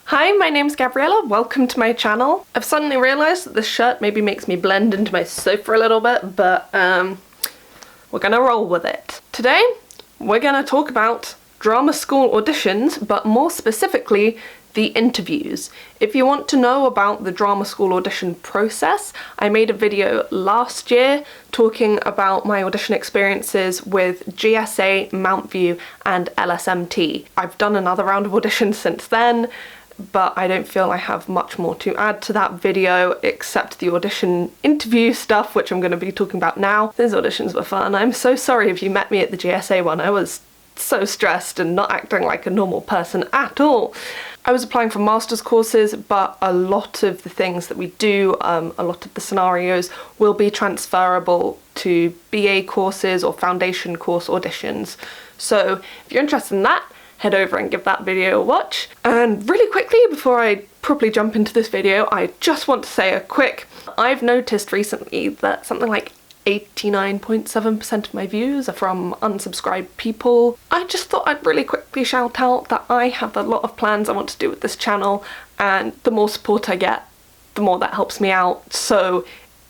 Hi, my name's Gabriella, welcome to my channel. I've suddenly realised that this shirt maybe makes me blend into my sofa a little bit, but we're gonna roll with it. Today, we're gonna talk about drama school auditions, but more specifically, the interviews. If you want to know about the drama school audition process, I made a video last year talking about my audition experiences with GSA, Mountview and LSMT. I've done another round of auditions since then, but I don't feel I have much more to add to that video except the audition interview stuff, which I'm going to be talking about now. Those auditions were fun. I'm so sorry if you met me at the GSA one. I was so stressed and not acting like a normal person at all. I was applying for master's courses, but a lot of the things that we do, a lot of the scenarios will be transferable to BA courses or foundation course auditions. So if you're interested in that, head over and give that video a watch. And really quickly, before I properly jump into this video, I just want to say a quick, I've noticed recently that something like 89.7% of my views are from unsubscribed people. I just thought I'd really quickly shout out that I have a lot of plans I want to do with this channel, and the more support I get, the more that helps me out. So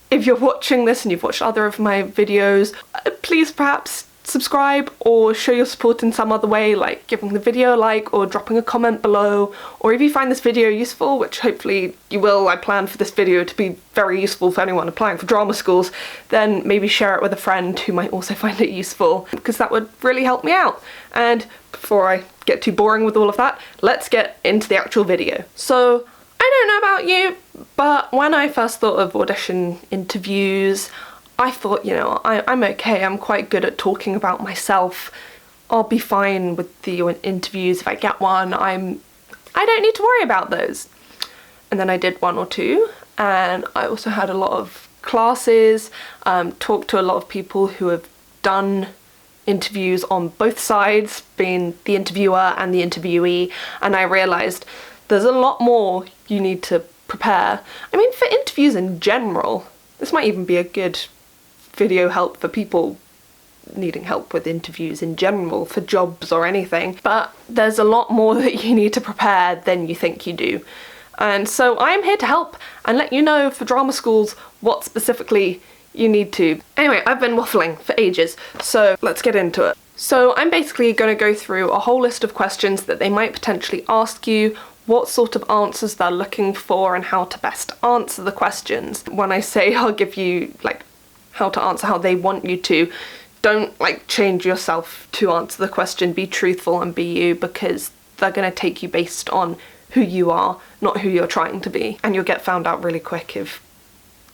if you're watching this and you've watched other of my videos, please perhaps subscribe or show your support in some other way, like giving the video a like or dropping a comment below. Or if you find this video useful, which hopefully you will, I plan for this video to be very useful for anyone applying for drama schools, then maybe share it with a friend who might also find it useful, because that would really help me out. And before I get too boring with all of that, let's get into the actual video. So I don't know about you, but when I first thought of audition interviews, I thought, you know, I'm okay, I'm quite good at talking about myself. I'll be fine with the interviews if I get one. I don't need to worry about those. And then I did one or two, and I also had a lot of classes, talked to a lot of people who have done interviews on both sides, being the interviewer and the interviewee, and I realised there's a lot more you need to prepare. I mean, for interviews in general, this might even be a good video help for people needing help with interviews in general, for jobs or anything, but there's a lot more that you need to prepare than you think you do. And so I'm here to help and let you know for drama schools what specifically you need to. Anyway, I've been waffling for ages, so let's get into it. So I'm basically going to go through a whole list of questions that they might potentially ask you, what sort of answers they're looking for, and how to best answer the questions. When I say I'll give you like how to answer how they want you to, don't like change yourself to answer the question. Be truthful and be you, because they're going to take you based on who you are, not who you're trying to be, and you'll get found out really quick if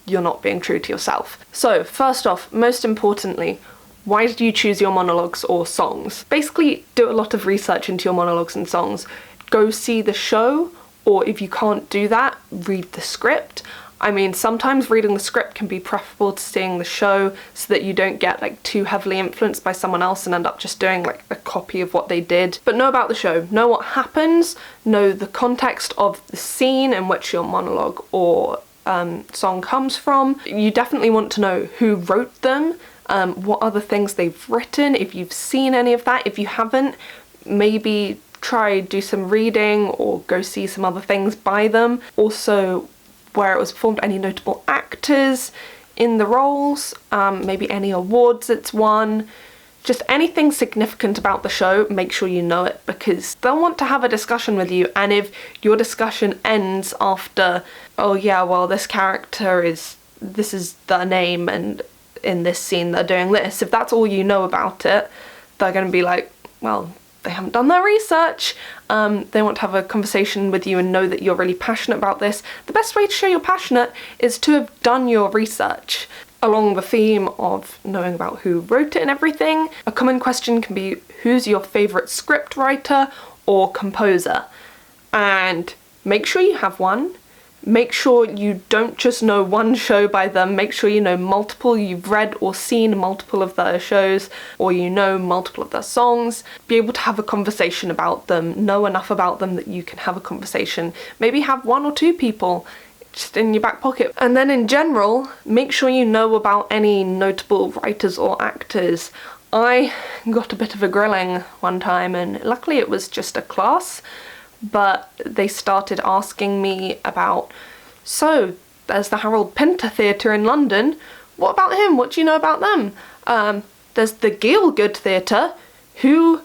you're not being true to yourself. So first off, most importantly, why did you choose your monologues or songs? Basically, do a lot of research into your monologues and songs. Go see the show, or if you can't do that, read the script. I mean, sometimes reading the script can be preferable to seeing the show, so that you don't get like too heavily influenced by someone else and end up just doing like a copy of what they did. But know about the show, know what happens, know the context of the scene in which your monologue or song comes from. You definitely want to know who wrote them, what other things they've written, if you've seen any of that. If you haven't, maybe do some reading or go see some other things by them. Also, where it was performed, any notable actors in the roles, maybe any awards it's won, just anything significant about the show, make sure you know it, because they'll want to have a discussion with you. And if your discussion ends after, oh yeah, well this character this is their name and in this scene they're doing this, if that's all you know about it, they're going to be like, well, they haven't done their research. They want to have a conversation with you and know that you're really passionate about this. The best way to show you're passionate is to have done your research. Along the theme of knowing about who wrote it and everything, a common question can be, who's your favourite script writer or composer? And make sure you have one. Make sure you don't just know one show by them, make sure you know multiple, you've read or seen multiple of their shows, or you know multiple of their songs. Be able to have a conversation about them, know enough about them that you can have a conversation. Maybe have one or two people just in your back pocket. And then in general, make sure you know about any notable writers or actors. I got a bit of a grilling one time, and luckily it was just a class, but they started asking me about, so there's the Harold Pinter Theatre in London, what about him? What do you know about them? There's the Gielgud Theatre, who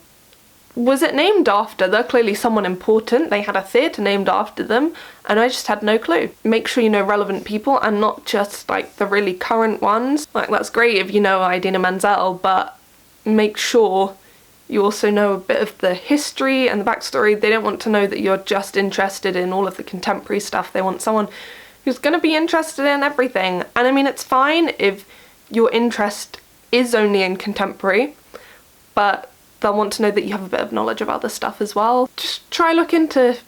was it named after? They're clearly someone important. They had a theatre named after them, and I just had no clue. Make sure you know relevant people and not just like the really current ones. Like, that's great if you know Idina Menzel, but make sure you also know a bit of the history and the backstory. They don't want to know that you're just interested in all of the contemporary stuff. They want someone who's going to be interested in everything. And I mean, it's fine if your interest is only in contemporary, but they'll want to know that you have a bit of knowledge of other stuff as well. Just try look into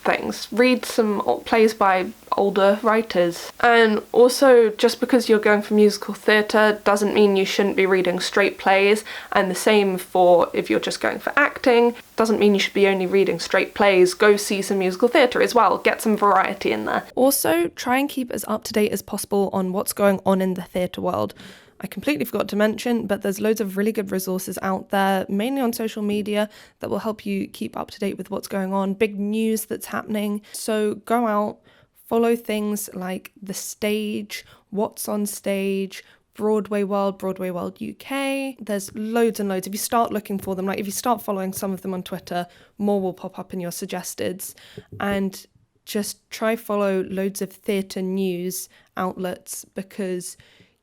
things. Read some plays by older writers. And also, just because you're going for musical theatre doesn't mean you shouldn't be reading straight plays, and the same for if you're just going for acting. Doesn't mean you should be only reading straight plays. Go see some musical theatre as well. Get some variety in there. Also, try and keep as up to date as possible on what's going on in the theatre world. I completely forgot to mention, but there's loads of really good resources out there, mainly on social media, that will help you keep up to date with what's going on, big news that's happening. So go out, follow things like The Stage, What's on Stage, Broadway World UK. There's loads and loads. If you start looking for them, like if you start following some of them on Twitter, more will pop up in your suggesteds. And just try follow loads of theatre news outlets, because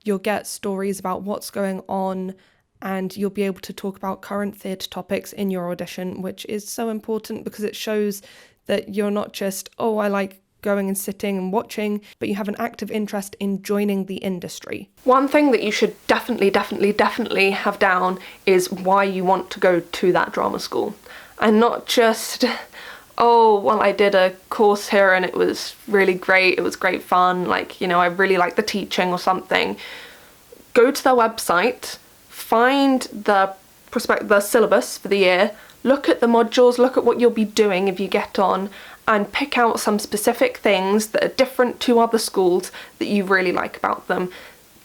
you'll get stories about what's going on and you'll be able to talk about current theatre topics in your audition, which is so important because it shows that you're not just, oh, I like going and sitting and watching, but you have an active interest in joining the industry. One thing that you should definitely have down is why you want to go to that drama school, and not just, oh, well, I did a course here and it was really great, it was great fun, like, you know, I really like the teaching or something. Go to their website, find the syllabus for the year, look at the modules, look at what you'll be doing if you get on, and pick out some specific things that are different to other schools that you really like about them.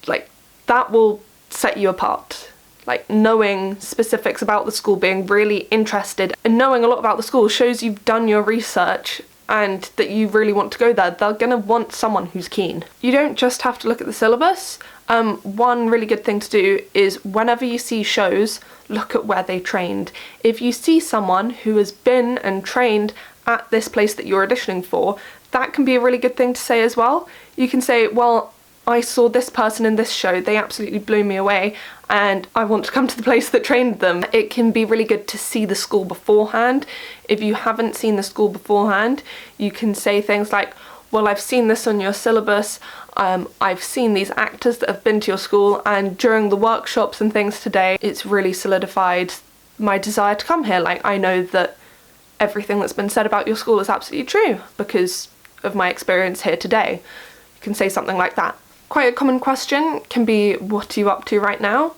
Like, that will set you apart. Like, knowing specifics about the school, being really interested and knowing a lot about the school shows you've done your research and that you really want to go there. They're gonna want someone who's keen. You don't just have to look at the syllabus. One really good thing to do is whenever you see shows, look at where they trained. If you see someone who has been and trained at this place that you're auditioning for, that can be a really good thing to say as well. You can say, well, I saw this person in this show, they absolutely blew me away, and I want to come to the place that trained them. It can be really good to see the school beforehand. If you haven't seen the school beforehand, you can say things like, well, I've seen this on your syllabus, I've seen these actors that have been to your school, and during the workshops and things today, it's really solidified my desire to come here. Like, I know that everything that's been said about your school is absolutely true because of my experience here today. You can say something like that. Quite a common question can be, what are you up to right now?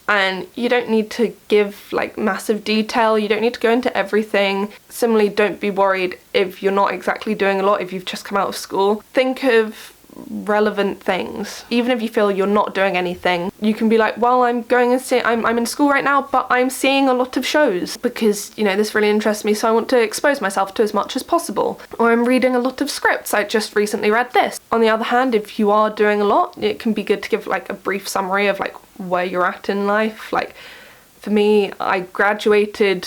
And you don't need to give like massive detail, you don't need to go into everything. Similarly, don't be worried if you're not exactly doing a lot, if you've just come out of school. Think of relevant things. Even if you feel you're not doing anything, you can be like, well, I'm in school right now, but I'm seeing a lot of shows because, you know, this really interests me, so I want to expose myself to as much as possible. Or I'm reading a lot of scripts, I just recently read this. On the other hand, if you are doing a lot, it can be good to give like a brief summary of like where you're at in life. Like, for me, I graduated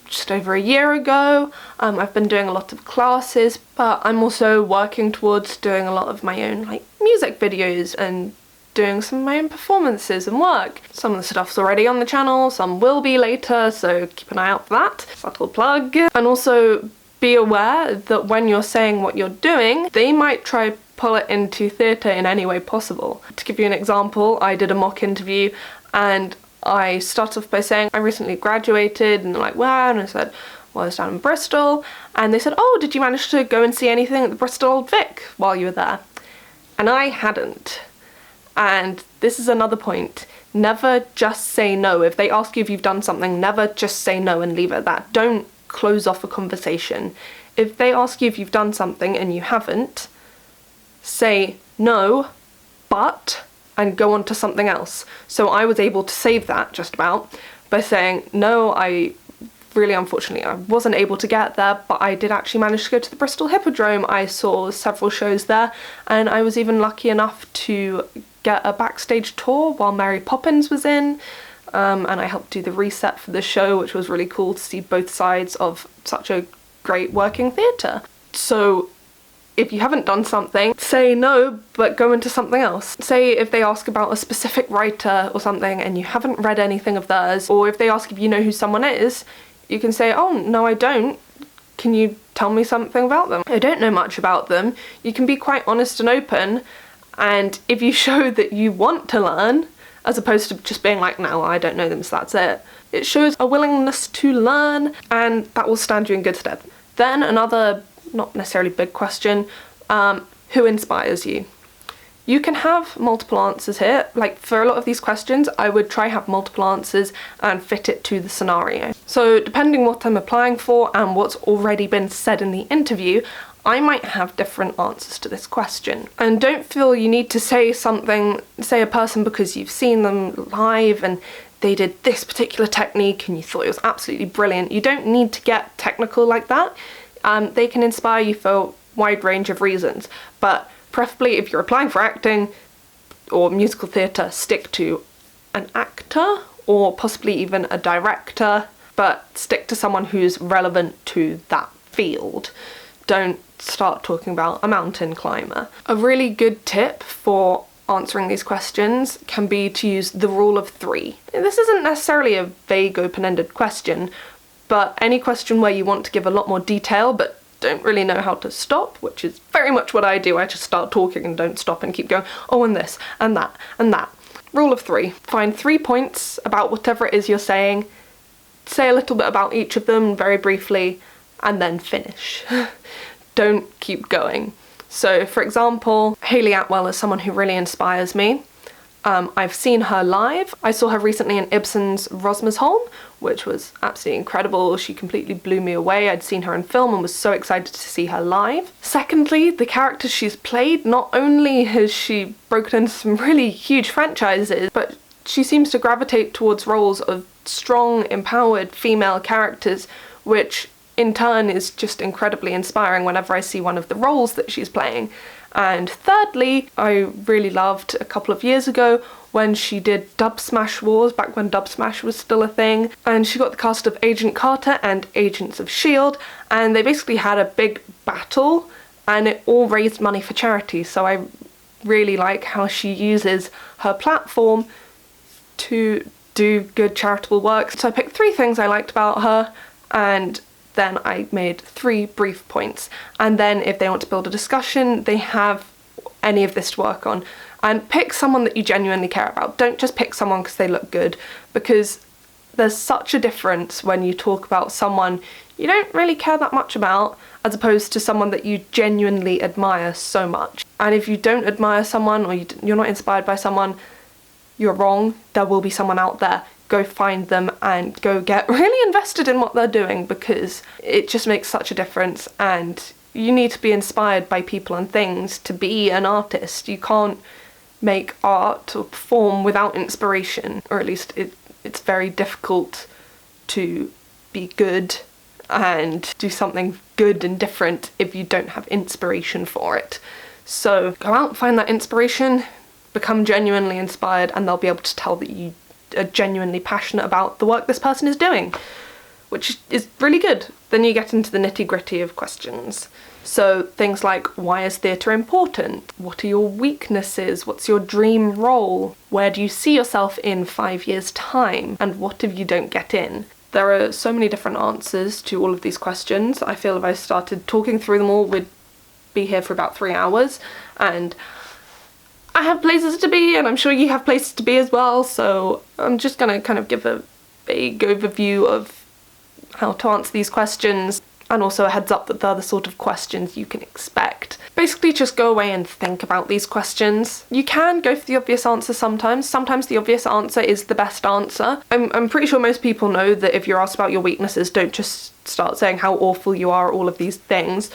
just over a year ago. I've been doing a lot of classes, but I'm also working towards doing a lot of my own like music videos and doing some of my own performances and work. Some of the stuff's already on the channel, some will be later, so keep an eye out for that. Subtle plug. And also be aware that when you're saying what you're doing, they might try pull it into theatre in any way possible. To give you an example, I did a mock interview and I started off by saying I recently graduated, and they're like, wow, and I said, well, I was down in Bristol, and they said, oh, did you manage to go and see anything at the Bristol Old Vic while you were there? And I hadn't. And this is another point. Never just say no. If they ask you if you've done something, never just say no and leave it at that. Don't close off a conversation. If they ask you if you've done something and you haven't, say no, but, and go on to something else. So I was able to save that just about by saying, no, I really unfortunately I wasn't able to get there, but I did actually manage to go to the Bristol Hippodrome. I saw several shows there, and I was even lucky enough to get a backstage tour while Mary Poppins was in, and I helped do the reset for the show, which was really cool to see both sides of such a great working theatre. So if you haven't done something, say no, but go into something else. Say if they ask about a specific writer or something and you haven't read anything of theirs, or if they ask if you know who someone is, you can say, oh, no, I don't. Can you tell me something about them? I don't know much about them. You can be quite honest and open, and if you show that you want to learn, as opposed to just being like, no, I don't know them, so that's it. It shows a willingness to learn, and that will stand you in good stead. Then another, not necessarily big question, who inspires you? You can have multiple answers here. Like for a lot of these questions, I would try have multiple answers and fit it to the scenario. So depending what I'm applying for and what's already been said in the interview, I might have different answers to this question. And don't feel you need to say something, say a person because you've seen them live and they did this particular technique and you thought it was absolutely brilliant. You don't need to get technical like that. They can inspire you for a wide range of reasons, but preferably if you're applying for acting or musical theatre, stick to an actor or possibly even a director, but stick to someone who's relevant to that field. Don't start talking about a mountain climber. A really good tip for answering these questions can be to use the rule of 3. This isn't necessarily a vague, open-ended question, but any question where you want to give a lot more detail but don't really know how to stop, which is very much what I do. I just start talking and don't stop and keep going, oh, and this, and that, and that. Rule of 3. Find 3 points about whatever it is you're saying, say a little bit about each of them very briefly, and then finish. Don't keep going. So, for example, Hayley Atwell is someone who really inspires me. I've seen her live. I saw her recently in Ibsen's Rosmersholm, which was absolutely incredible. She completely blew me away. I'd seen her in film and was so excited to see her live. Secondly, the characters she's played, not only has she broken into some really huge franchises, but she seems to gravitate towards roles of strong, empowered female characters, which in turn is just incredibly inspiring whenever I see one of the roles that she's playing. And thirdly, I really loved a couple of years ago when she did Dub Smash Wars, back when Dub Smash was still a thing, and she got the cast of Agent Carter and Agents of S.H.I.E.L.D., and they basically had a big battle and it all raised money for charity. So I really like how she uses her platform to do good charitable work. So I picked 3 things I liked about her, and then I made 3 brief points, and then if they want to build a discussion, they have any of this to work on. And pick someone that you genuinely care about. Don't just pick someone because they look good, because there's such a difference when you talk about someone you don't really care that much about as opposed to someone that you genuinely admire so much. And if you don't admire someone or you're not inspired by someone, you're wrong. There will be someone out there. Go find them and go get really invested in what they're doing, because it just makes such a difference, and you need to be inspired by people and things to be an artist. You can't make art or perform without inspiration, or at least it's very difficult to be good and do something good and different if you don't have inspiration for it. So go out, find that inspiration, become genuinely inspired, and they'll be able to tell that you are genuinely passionate about the work this person is doing, which is really good. Then you get into the nitty-gritty of questions. So things like, why is theatre important? What are your weaknesses? What's your dream role? Where do you see yourself in 5 years' time? And what if you don't get in? There are so many different answers to all of these questions. I feel if I started talking through them all, we'd be here for about 3 hours, and I have places to be, and I'm sure you have places to be as well, so I'm just gonna kind of give a vague overview of how to answer these questions, and also a heads up that they're the sort of questions you can expect. Basically, just go away and think about these questions. You can go for the obvious answer sometimes. Sometimes the obvious answer is the best answer. I'm pretty sure most people know that if you're asked about your weaknesses, don't just start saying how awful you are, all of these things.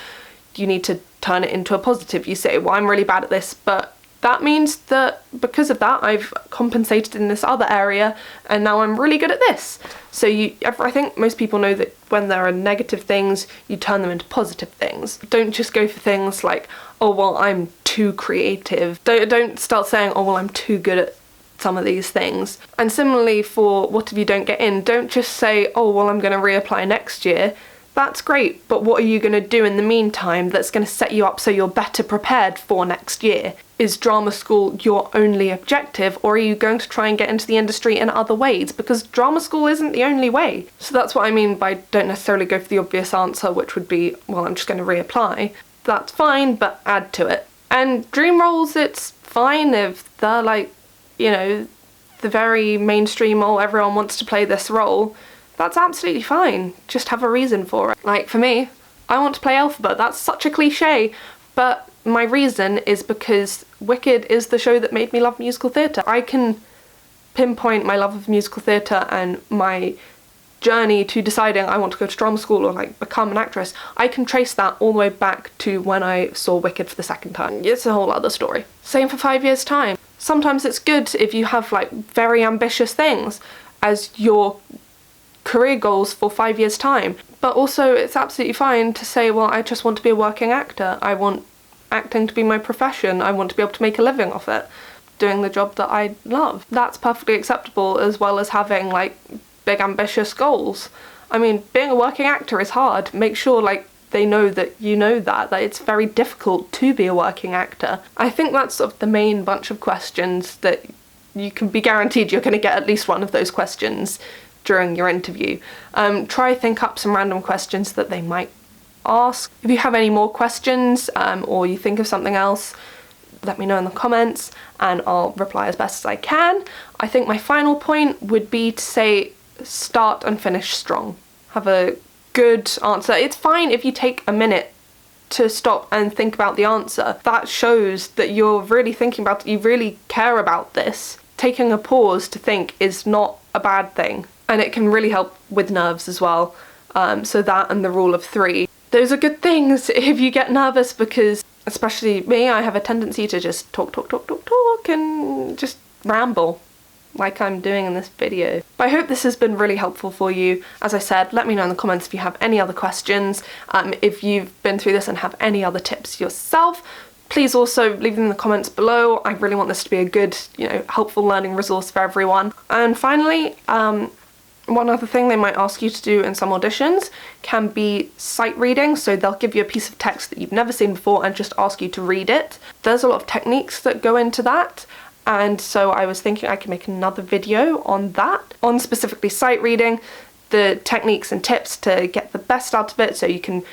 You need to turn it into a positive. You say, well, I'm really bad at this, but that means that because of that I've compensated in this other area and now I'm really good at this. So I think most people know that when there are negative things, you turn them into positive things. Don't just go for things like, oh well, I'm too creative. Don't start saying, oh well, I'm too good at some of these things. And similarly for what if you don't get in, don't just say, oh well, I'm going to reapply next year. That's great, but what are you going to do in the meantime that's going to set you up so you're better prepared for next year? Is drama school your only objective, or are you going to try and get into the industry in other ways? Because drama school isn't the only way. So that's what I mean by don't necessarily go for the obvious answer, which would be, well, I'm just going to reapply. That's fine, but add to it. And dream roles, it's fine if they're like, you know, the very mainstream, oh, everyone wants to play this role. That's absolutely fine. Just have a reason for it. Like for me, I want to play Elphaba. That's such a cliche, but my reason is because Wicked is the show that made me love musical theatre. I can pinpoint my love of musical theatre and my journey to deciding I want to go to drama school or like become an actress. I can trace that all the way back to when I saw Wicked for the second time. It's a whole other story. Same for 5 years' time. Sometimes it's good if you have like very ambitious things as your career goals for 5 years' time. But also it's absolutely fine to say, well, I just want to be a working actor. I want acting to be my profession. I want to be able to make a living off it, doing the job that I love. That's perfectly acceptable, as well as having like big ambitious goals. I mean, being a working actor is hard. Make sure like they know that you know that it's very difficult to be a working actor. I think that's sort of the main bunch of questions that you can be guaranteed you're going to get at least one of those questions during your interview. Try think up some random questions that they might ask. If you have any more questions or you think of something else, let me know in the comments and I'll reply as best as I can. I think my final point would be to say start and finish strong. Have a good answer. It's fine if you take a minute to stop and think about the answer. That shows that you're really thinking about it, you really care about this. Taking a pause to think is not a bad thing, and it can really help with nerves as well. So that and the rule of 3. Those are good things if you get nervous, because especially me, I have a tendency to just talk and just ramble like I'm doing in this video. But I hope this has been really helpful for you. As I said, let me know in the comments if you have any other questions. If you've been through this and have any other tips yourself, please also leave them in the comments below. I really want this to be a good, helpful learning resource for everyone. And finally, one other thing they might ask you to do in some auditions can be sight reading. So they'll give you a piece of text that you've never seen before and just ask you to read it. There's a lot of techniques that go into that. And so I was thinking I could make another video on that, on specifically sight reading, the techniques and tips to get the best out of it so you can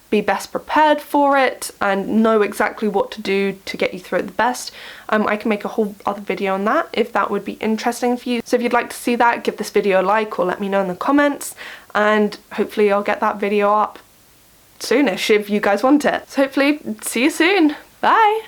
be best prepared for it and know exactly what to do to get you through it the best. I can make a whole other video on that if that would be interesting for you. So if you'd like to see that, give this video a like or let me know in the comments, and hopefully I'll get that video up soonish if you guys want it. So hopefully see you soon. Bye!